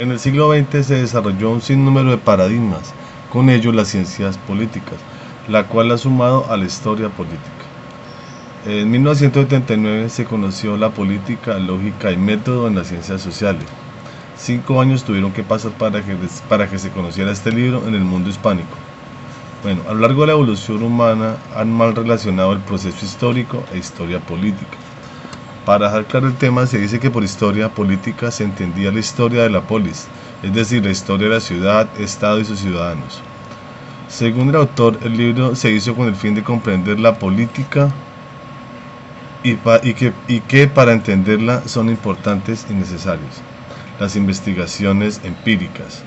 En el siglo XX se desarrolló un sinnúmero de paradigmas, con ello las ciencias políticas, la cual ha sumado a la historia política. En 1979 se conoció la política, lógica y método en las ciencias sociales. 5 años tuvieron que pasar para que se conociera este libro en el mundo hispánico. Bueno, a lo largo de la evolución humana han mal relacionado el proceso histórico e historia política. Para dejar claro el tema, se dice que por historia política se entendía la historia de la polis, es decir, la historia de la ciudad, estado y sus ciudadanos. Según el autor, el libro se hizo con el fin de comprender la política y que para entenderla son importantes y necesarias las investigaciones empíricas.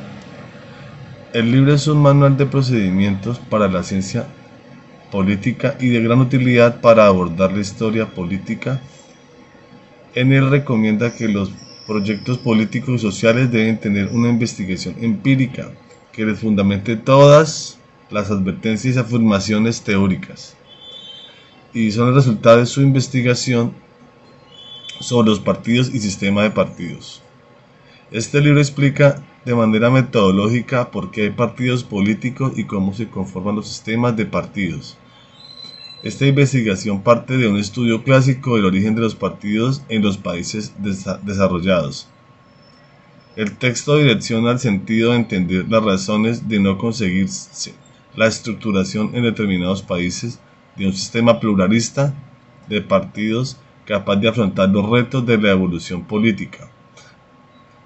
El libro es un manual de procedimientos para la ciencia política y de gran utilidad para abordar la historia política. En él recomienda que los proyectos políticos y sociales deben tener una investigación empírica que les fundamente todas las advertencias y afirmaciones teóricas, y son el resultado de su investigación sobre los partidos y sistema de partidos. Este libro explica de manera metodológica por qué hay partidos políticos y cómo se conforman los sistemas de partidos. Esta investigación parte de un estudio clásico del origen de los partidos en los países desarrollados. El texto direcciona el sentido de entender las razones de no conseguirse la estructuración en determinados países de un sistema pluralista de partidos capaz de afrontar los retos de la evolución política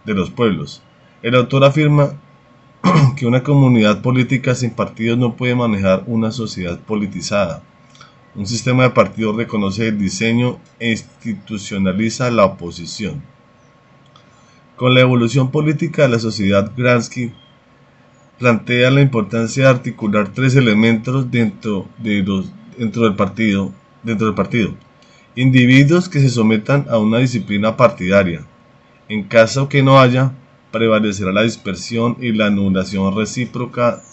de los pueblos. El autor afirma que una comunidad política sin partidos no puede manejar una sociedad politizada. Un sistema de partidos reconoce el diseño e institucionaliza la oposición. Con la evolución política de la sociedad, Gramsci plantea la importancia de articular tres elementos dentro del partido. Individuos que se sometan a una disciplina partidaria. En caso que no haya, prevalecerá la dispersión y la anulación recíproca.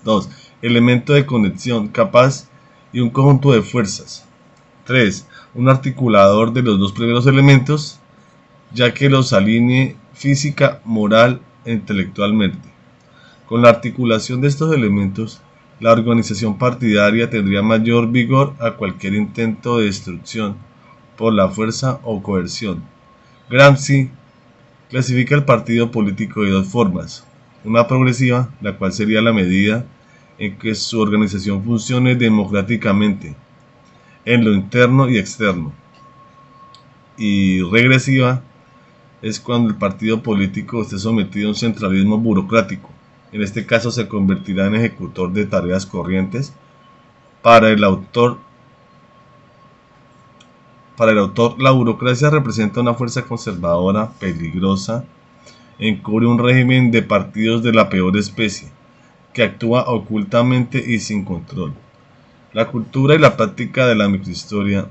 2. Elemento de conexión capaz y un conjunto de fuerzas. 3. Un articulador de los dos primeros elementos, ya que los alinee física, moral e intelectualmente. Con la articulación de estos elementos, la organización partidaria tendría mayor vigor a cualquier intento de destrucción por la fuerza o coerción. Gramsci clasifica el partido político de dos formas: una progresiva, la cual sería la medida en que su organización funcione democráticamente en lo interno y externo, y regresiva es cuando el partido político esté sometido a un centralismo burocrático. En este caso se convertirá en ejecutor de tareas corrientes. Para el autor, la burocracia representa una fuerza conservadora, peligrosa, encubre un régimen de partidos de la peor especie, que actúa ocultamente y sin control. La cultura y la práctica de la microhistoria.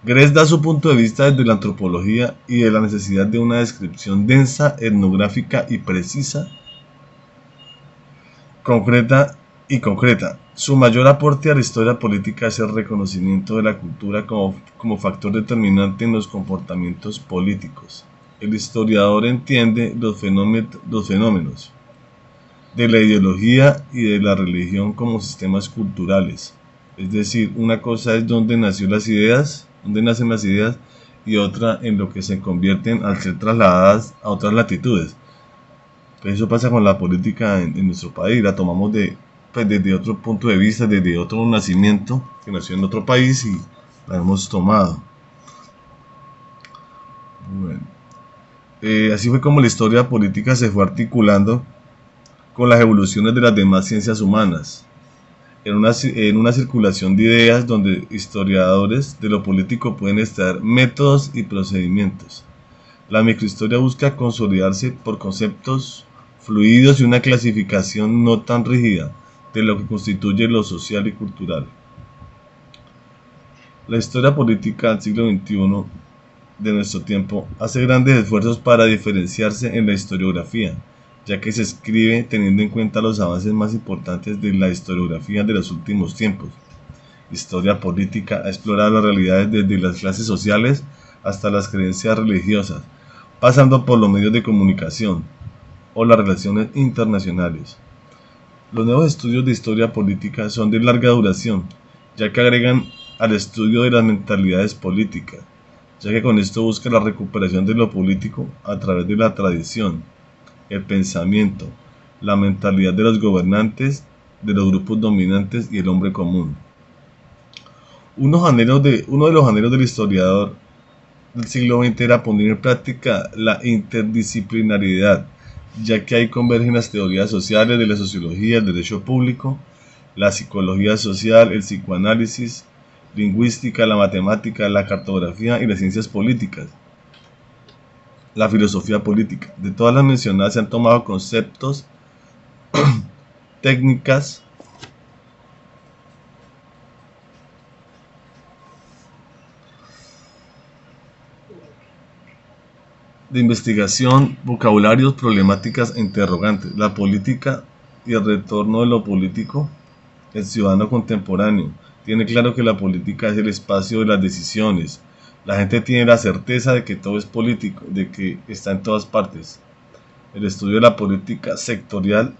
Gress da su punto de vista desde la antropología y de la necesidad de una descripción densa, etnográfica y precisa, concreta. Su mayor aporte a la historia política es el reconocimiento de la cultura como factor determinante en los comportamientos políticos. El historiador entiende los fenómenos de la ideología y de la religión como sistemas culturales. Es decir, una cosa es dónde nacen las ideas, y otra en lo que se convierten al ser trasladadas a otras latitudes. Pues eso pasa con la política en nuestro país, la tomamos desde otro punto de vista, desde otro nacimiento, que nació en otro país y la hemos tomado. Bueno, así fue como la historia política se fue articulando con las evoluciones de las demás ciencias humanas, en una circulación de ideas donde historiadores de lo político pueden extraer métodos y procedimientos. La microhistoria busca consolidarse por conceptos fluidos y una clasificación no tan rígida de lo que constituye lo social y cultural. La historia política del siglo XXI de nuestro tiempo hace grandes esfuerzos para diferenciarse en la historiografía, ya que se escribe teniendo en cuenta los avances más importantes de la historiografía de los últimos tiempos. Historia política ha explorado las realidades desde las clases sociales hasta las creencias religiosas, pasando por los medios de comunicación o las relaciones internacionales. Los nuevos estudios de historia política son de larga duración, ya que agregan al estudio de las mentalidades políticas, ya que con esto busca la recuperación de lo político a través de la tradición, el pensamiento, la mentalidad de los gobernantes, de los grupos dominantes y el hombre común. Uno de los anhelos del historiador del siglo XX era poner en práctica la interdisciplinariedad, ya que ahí convergen las teorías sociales de la sociología, el derecho público, la psicología social, el psicoanálisis, lingüística, la matemática, la cartografía y las ciencias políticas, la filosofía política. De todas las mencionadas se han tomado conceptos, técnicas de investigación, vocabularios, problemáticas e interrogantes. La política y el retorno de lo político. El ciudadano contemporáneo tiene claro que la política es el espacio de las decisiones. La gente tiene la certeza de que todo es político, de que está en todas partes. El estudio de la política sectorial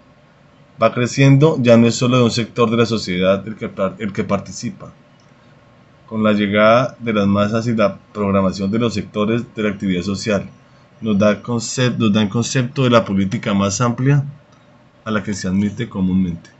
va creciendo, ya no es solo de un sector de la sociedad el que participa. Con la llegada de las masas y la programación de los sectores de la actividad social, nos da concepto de la política más amplia a la que se admite comúnmente.